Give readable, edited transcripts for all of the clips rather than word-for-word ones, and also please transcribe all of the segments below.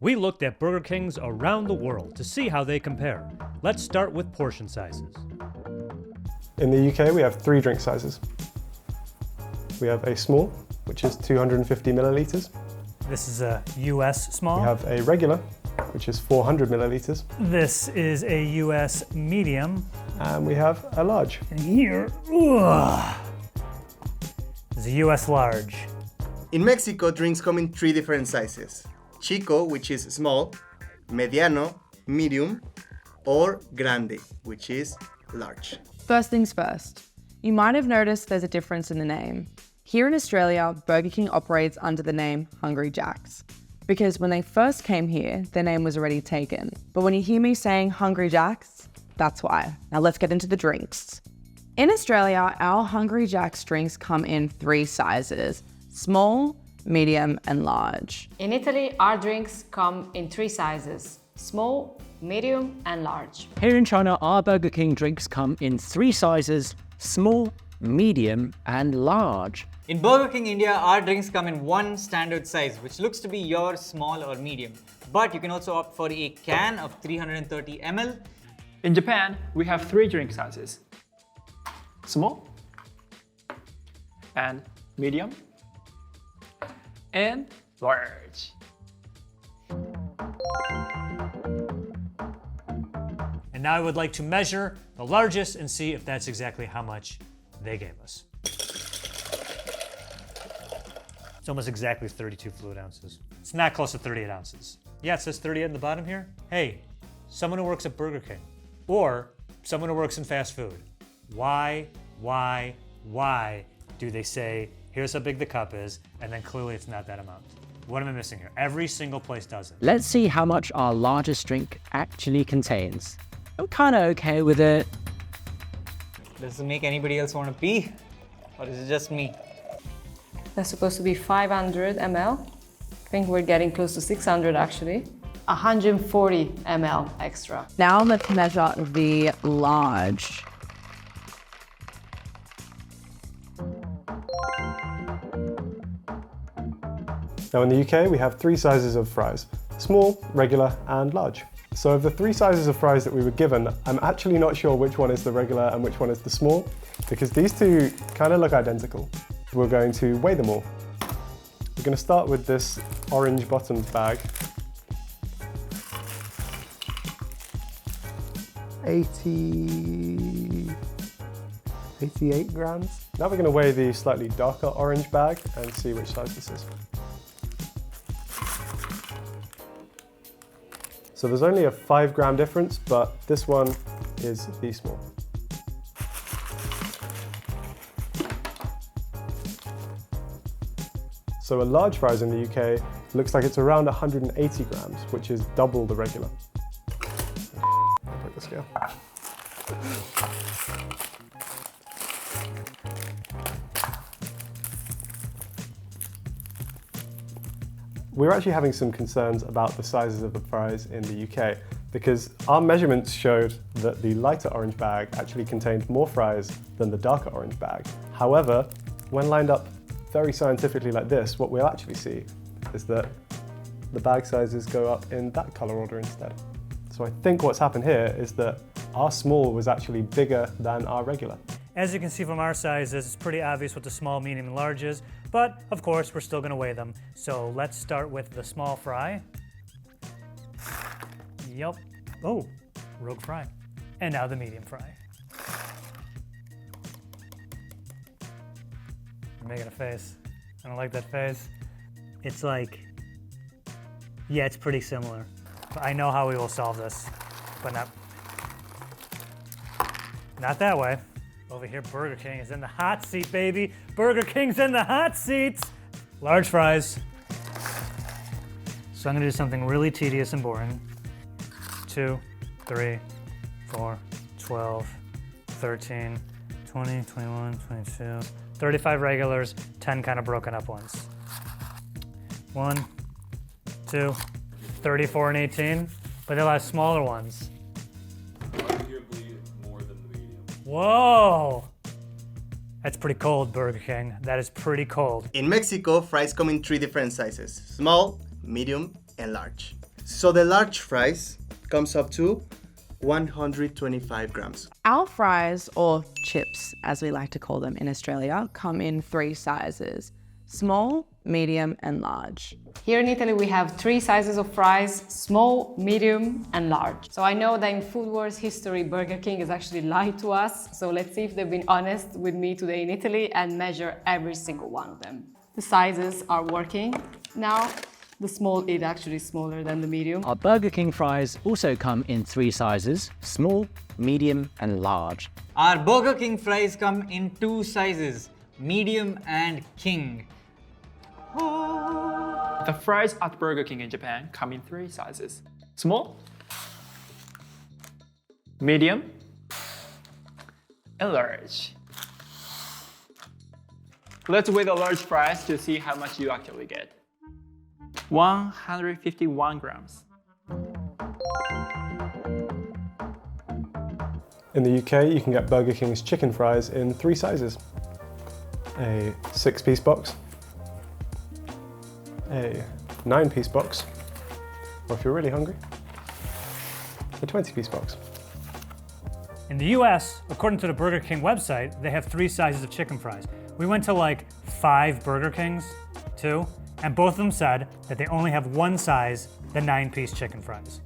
We looked at Burger Kings around the world to see how they compare. Let's start with portion sizes. In the UK, we have 3 drink sizes. We have a small, which is 250 millilitres. This is a US small. We have a regular, which is 400 millilitres. This is a US medium. And we have a large. And here, is a US large. In Mexico, drinks come in 3 different sizes. Chico, which is small, mediano, medium, or grande, which is large. First things first, you might have noticed there's a difference in the name. Here in Australia, Burger King operates under the name Hungry Jack's, because when they first came here, their name was already taken. But when you hear me saying Hungry Jack's, that's why. Now let's get into the drinks. In Australia, our Hungry Jack's drinks come in 3 sizes: small, medium, and large. In Italy, our drinks come in 3 sizes: small, medium, and large. Here in China, our Burger King drinks come in 3 sizes: small, medium, and large. In Burger King India, our drinks come in 1 standard size, which looks to be your small or medium. But you can also opt for a can of 330 ml. In Japan, we have 3 drink sizes: small, and medium, and large. And now I would like to measure the largest and see if that's exactly how much they gave us. It's almost exactly 32 fluid ounces. It's not close to 38 ounces. Yeah, it says 38 in the bottom here. Hey, someone who works at Burger King or someone who works in fast food, why do they say, here's how big the cup is, and then clearly it's not that amount? What am I missing here? Every single place does it. Let's see how much our largest drink actually contains. I'm kind of okay with it. Does it make anybody else want to pee? Or is it just me? That's supposed to be 500 ml. I think we're getting close to 600 actually. 140 ml extra. Now let's measure the large. Now in the UK, we have 3 sizes of fries: small, regular, and large. So of the 3 sizes of fries that we were given, I'm actually not sure which one is the regular and which one is the small, because these two kind of look identical. We're going to weigh them all. We're going to start with this orange bottomed bag. 88 grams. Now we're going to weigh the slightly darker orange bag and see which size this is. So there's only a 5 gram difference, but this one is the small. So a large fries in the UK looks like it's around 180 grams, which is double the regular. I'll break the scale. We're actually having some concerns about the sizes of the fries in the UK because our measurements showed that the lighter orange bag actually contained more fries than the darker orange bag. However, when lined up very scientifically like this, what we'll actually see is that the bag sizes go up in that color order instead. So I think what's happened here is that our small was actually bigger than our regular. As you can see from our sizes, it's pretty obvious what the small, medium, and large is, but of course we're still going to weigh them. So let's start with the small fry. Yep. Oh, rogue fry. And now the medium fry. I'm making a face. I don't like that face. It's like, yeah, it's pretty similar. I know how we will solve this, but not that way. Over here, Burger King is in the hot seat, baby. Burger King's in the hot seat. Large fries. So I'm gonna do something really tedious and boring. 2, 3, 4, 12, 13, 20, 21, 22, 35 regulars, 10 kind of broken up ones. 1, 2, 34 and 18, but they'll have smaller ones. Whoa! That's pretty cold, Burger King. That is pretty cold. In Mexico, fries come in 3 different sizes: small, medium, and large. So the large fries comes up to 125 grams. Our fries, or chips as we like to call them in Australia, come in 3 sizes: small, medium, and large. Here in Italy, we have 3 sizes of fries: small, medium, and large. So I know that in Food Wars history, Burger King has actually lied to us. So let's see if they've been honest with me today in Italy and measure every single one of them. The sizes are working. Now, the small is actually smaller than the medium. Our Burger King fries also come in 3 sizes: small, medium, and large. Our Burger King fries come in 2 sizes, medium and king. The fries at Burger King in Japan come in 3 sizes: small, medium, and large. Let's weigh the large fries to see how much you actually get. 151 grams. In the UK, you can get Burger King's chicken fries in 3 sizes: a 6-piece box, a 9-piece box, or if you're really hungry, a 20-piece box. In the US, according to the Burger King website, they have 3 sizes of chicken fries. We went to like 5 Burger Kings, 2, and both of them said that they only have 1 size, the 9-piece chicken fries.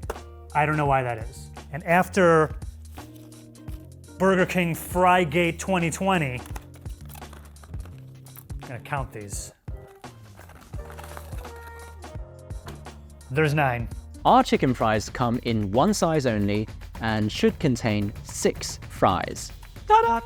I don't know why that is. And after Burger King Frygate 2020, I'm gonna count these. There's 9. Our chicken fries come in 1 size only and should contain 6 fries. Ta-da!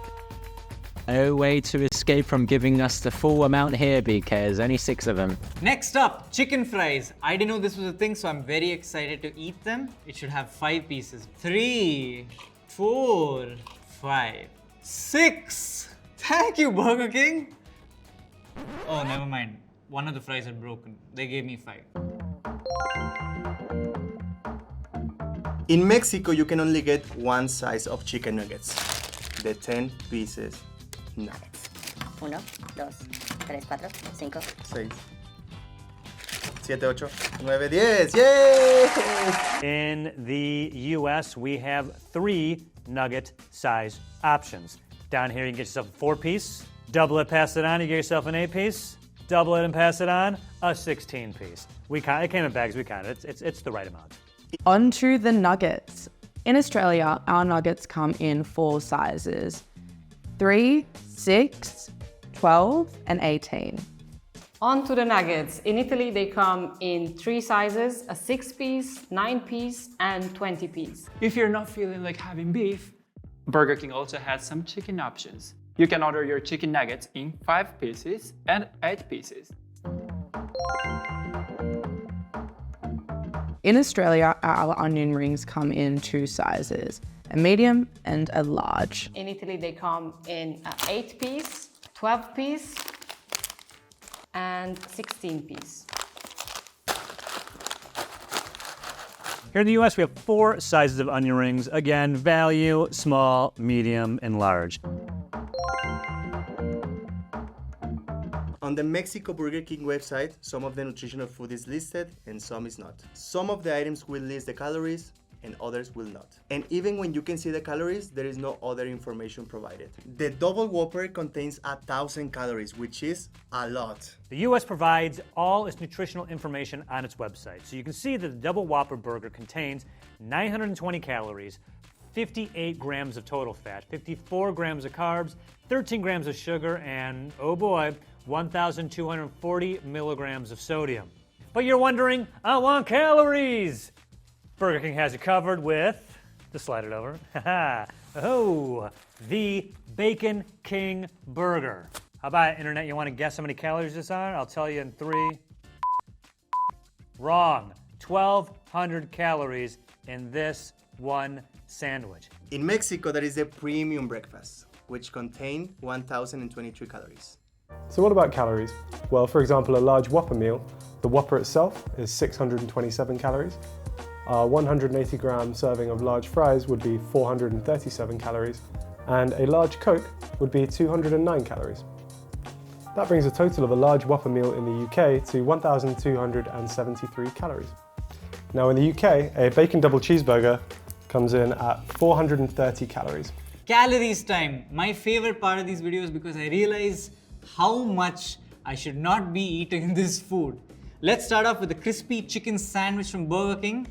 No way to escape from giving us the full amount here, BK. There's only 6 of them. Next up, chicken fries. I didn't know this was a thing, so I'm very excited to eat them. It should have 5 pieces. 3, 4, 5, 6. Thank you, Burger King. Oh, never mind. One of the fries had broken. They gave me 5. In Mexico, you can only get 1 size of chicken nuggets. The 10 pieces nuggets. 1, 2, 3, 4, 5. 6, 7, 8, 9, 10. Yay! In the US, we have 3 nugget size options. Down here, you can get yourself a 4-piece, double it, pass it on, you get yourself an 8-piece, double it and pass it on, a 16-piece. It came in bags, we counted. It's the right amount. On to the nuggets. In Australia, our nuggets come in 4 sizes: 3, 6, 12, and 18. On to the nuggets. In Italy, they come in 3 sizes: a 6-piece, 9-piece, and 20-piece. If you're not feeling like having beef, Burger King also has some chicken options. You can order your chicken nuggets in 5 pieces and 8 pieces. In Australia, our onion rings come in 2 sizes: a medium and a large. In Italy, they come in 8-piece, 12-piece, and 16-piece. Here in the US, we have 4 sizes of onion rings. Again, value, small, medium, and large. On the Mexico Burger King website, some of the nutritional food is listed and some is not. Some of the items will list the calories and others will not. And even when you can see the calories, there is no other information provided. The Double Whopper contains 1,000 calories, which is a lot. The US provides all its nutritional information on its website. So you can see that the Double Whopper burger contains 920 calories, 58 grams of total fat, 54 grams of carbs, 13 grams of sugar, and, oh boy, 1,240 milligrams of sodium. But you're wondering, I want calories! Burger King has you covered with, just slide it over, the Bacon King Burger. How about internet, you want to guess how many calories this are? I'll tell you in 3. Wrong. 1,200 calories in this one sandwich. In Mexico, there is the premium breakfast, which contains 1,023 calories. So what about calories? Well, for example, a large Whopper meal, the Whopper itself is 627 calories. Our 180 gram serving of large fries would be 437 calories, and a large Coke would be 209 calories. That brings a total of a large Whopper meal in the UK to 1,273 calories. Now in the UK, a bacon double cheeseburger comes in at 430 calories. Calories time, my favorite part of these videos because I realize how much I should not be eating this food. Let's start off with the crispy chicken sandwich from Burger King.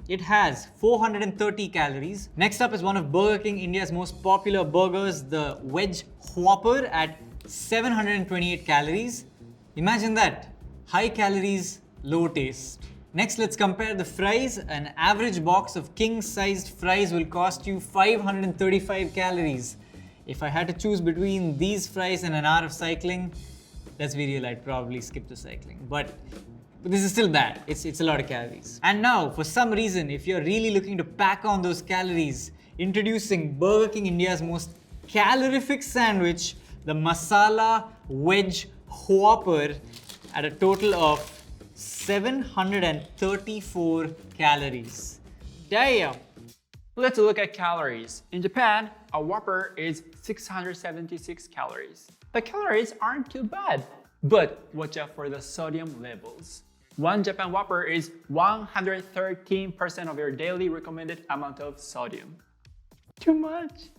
It has 430 calories. Next up is one of Burger King India's most popular burgers, the Wedge Whopper at 728 calories. Imagine that, high calories, low taste. Next, let's compare the fries. An average box of king-sized fries will cost you 535 calories. If I had to choose between these fries and an hour of cycling, let's be real, I'd probably skip the cycling. But this is still bad. It's a lot of calories. And now, for some reason, if you're really looking to pack on those calories, introducing Burger King India's most calorific sandwich, the Masala Wedge Whopper, at a total of 734 calories. Damn! Let's look at calories. In Japan, a Whopper is 676 calories. The calories aren't too bad, but watch out for the sodium levels. One Japan Whopper is 113% of your daily recommended amount of sodium. Too much.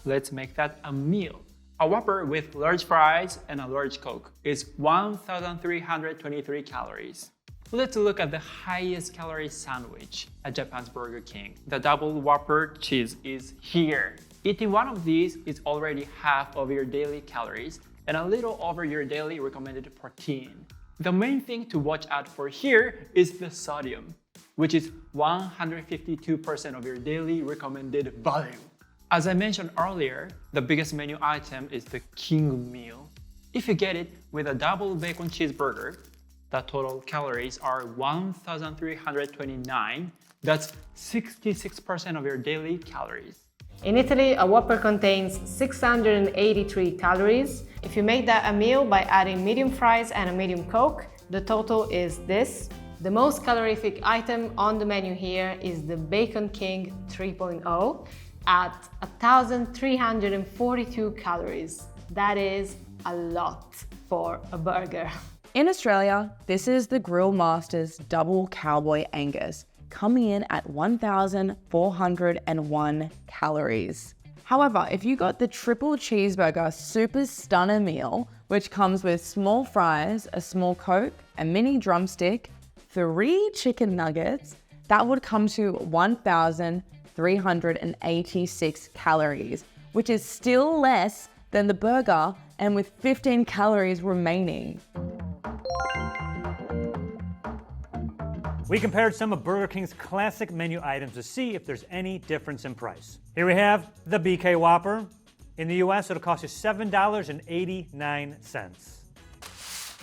Let's make that a meal. A Whopper with large fries and a large Coke is 1,323 calories. Let's look at the highest calorie sandwich at Japan's Burger King. The double Whopper cheese is here. Eating one of these is already half of your daily calories and a little over your daily recommended protein. The main thing to watch out for here is the sodium, which is 152% of your daily recommended value. As I mentioned earlier, the biggest menu item is the King meal. If you get it with a double bacon cheeseburger, the total calories are 1,329. That's 66% of your daily calories. In Italy, a Whopper contains 683 calories. If you make that a meal by adding medium fries and a medium Coke, the total is this. The most calorific item on the menu here is the Bacon King 3.0 at 1,342 calories. That is a lot for a burger. In Australia, this is the Grill Masters Double Cowboy Angus, coming in at 1,401 calories. However, if you got the triple cheeseburger super stunner meal, which comes with small fries, a small Coke, a mini drumstick, 3 chicken nuggets, that would come to 1,386 calories, which is still less than the burger and with 15 calories remaining. We compared some of Burger King's classic menu items to see if there's any difference in price. Here we have the BK Whopper. In the US, it'll cost you $7.89.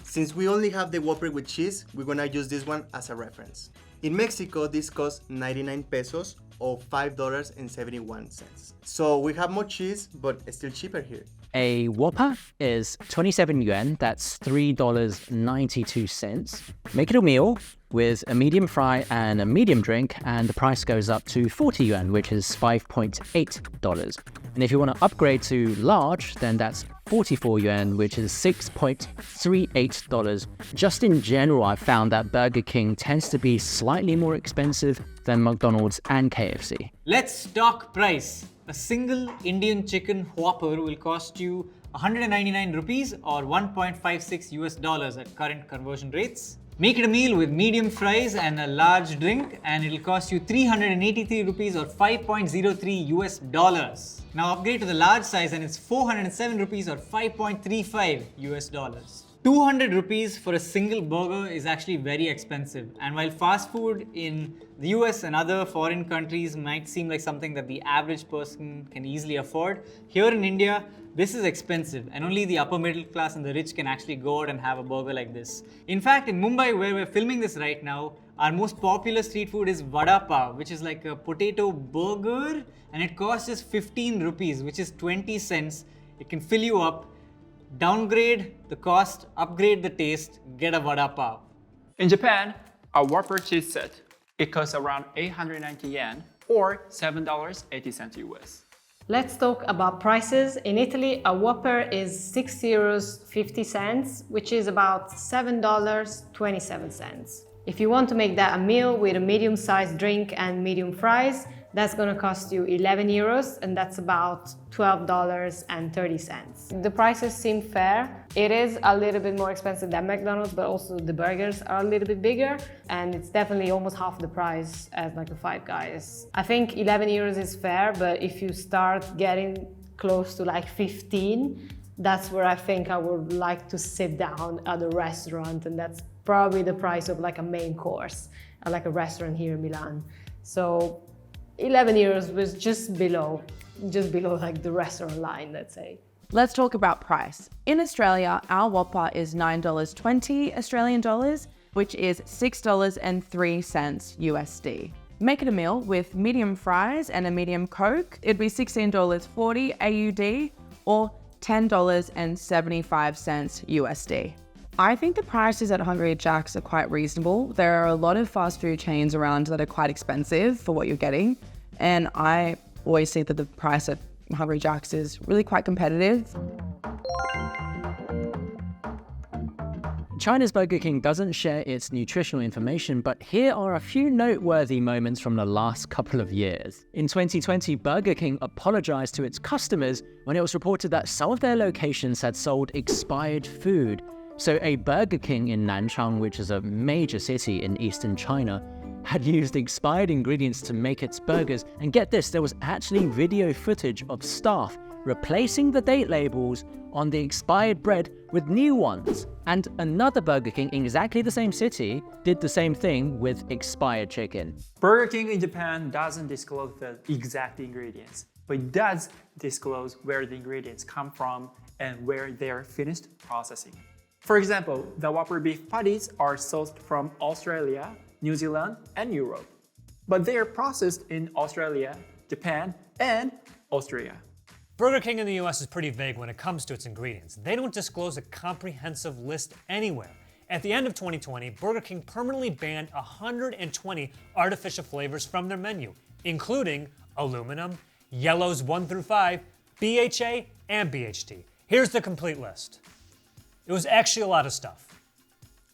Since we only have the Whopper with cheese, we're gonna use this one as a reference. In Mexico, this costs 99 pesos or $5.71. So we have more cheese, but it's still cheaper here. A Whopper is 27 yuan, that's $3.92. Make it a meal with a medium fry and a medium drink, and the price goes up to 40 yuan, which is $5.8. And if you want to upgrade to large, then that's 44 yuan, which is $6.38. Just in general, I've found that Burger King tends to be slightly more expensive than McDonald's and KFC. Let's talk price. A single Indian chicken Whopper will cost you 199 rupees or $1.56 US at current conversion rates. Make it a meal with medium fries and a large drink and it'll cost you 383 rupees or $5.03 US. Now upgrade to the large size and it's 407 rupees or $5.35 US. 200 rupees for a single burger is actually very expensive, and while fast food in the US and other foreign countries might seem like something that the average person can easily afford, here in India, this is expensive and only the upper middle class and the rich can actually go out and have a burger like this. In fact, in Mumbai, where we're filming this right now, our most popular street food is Vada Pav, which is like a potato burger, and it costs just 15 rupees, which is 20 cents. It can fill you up. Downgrade the cost, upgrade the taste, get a Vada Pav. In Japan, a Whopper cheese set, it costs around 890 yen or $7.80 US. Let's talk about prices. In Italy, a Whopper is 6 euros 50 cents, which is about $7.27. If you want to make that a meal with a medium-sized drink and medium fries, that's going to cost you 11 euros, and that's about $12.30. The prices seem fair. It is a little bit more expensive than McDonald's, but also the burgers are a little bit bigger, and it's definitely almost half the price as like a Five Guys. I think 11 euros is fair, but if you start getting close to like 15, that's where I think I would like to sit down at a restaurant, and that's probably the price of like a main course at like a restaurant here in Milan. So 11 euros was just below like the restaurant line, let's say. Let's talk about price. In Australia, our Whopper is $9.20 Australian dollars, which is $6.03 USD. Make it a meal with medium fries and a medium Coke, it'd be $16.40 AUD or $10.75 USD. I think the prices at Hungry Jack's are quite reasonable. There are a lot of fast food chains around that are quite expensive for what you're getting, and I always think that the price at Hungry Jack's is really quite competitive. China's Burger King doesn't share its nutritional information, but here are a few noteworthy moments from the last couple of years. In 2020, Burger King apologized to its customers when it was reported that some of their locations had sold expired food. So a Burger King in Nanchang, which is a major city in eastern China, had used expired ingredients to make its burgers. And get this, there was actually video footage of staff replacing the date labels on the expired bread with new ones. And another Burger King in exactly the same city did the same thing with expired chicken. Burger King in Japan doesn't disclose the exact ingredients, but it does disclose where the ingredients come from and where they're finished processing. For example, the Whopper beef patties are sourced from Australia, New Zealand, and Europe, but they are processed in Australia, Japan, and Austria. Burger King in the US is pretty vague when it comes to its ingredients. They don't disclose a comprehensive list anywhere. At the end of 2020, Burger King permanently banned 120 artificial flavors from their menu, including aluminum, yellows 1 through 5, BHA, and BHT. Here's the complete list. It was actually a lot of stuff.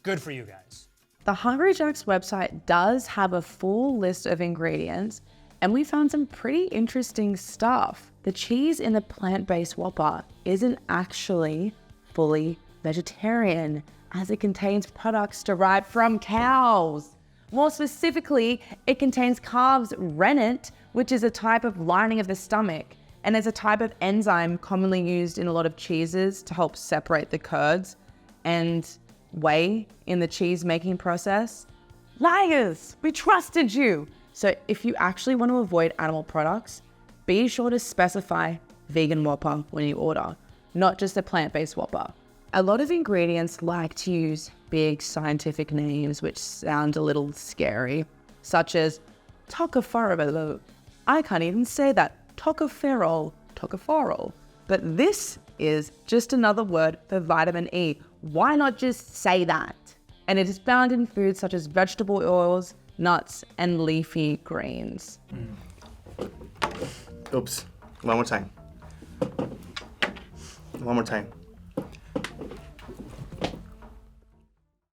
Good for you guys. The Hungry Jack's website does have a full list of ingredients, and we found some pretty interesting stuff. The cheese in the plant-based Whopper isn't actually fully vegetarian, as it contains products derived from cows. More specifically, it contains calves rennet, which is a type of lining of the stomach, and is a type of enzyme commonly used in a lot of cheeses to help separate the curds and whey in the cheese making process. Liars, we trusted you. So if you actually want to avoid animal products, be sure to specify vegan Whopper when you order, not just a plant-based Whopper. A lot of ingredients like to use big scientific names which sound a little scary, such as tocopherol. I can't even say that. Tocopherol. But this is just another word for vitamin E. Why not just say that? And it is found in foods such as vegetable oils, nuts, and leafy greens. Oops. One more time.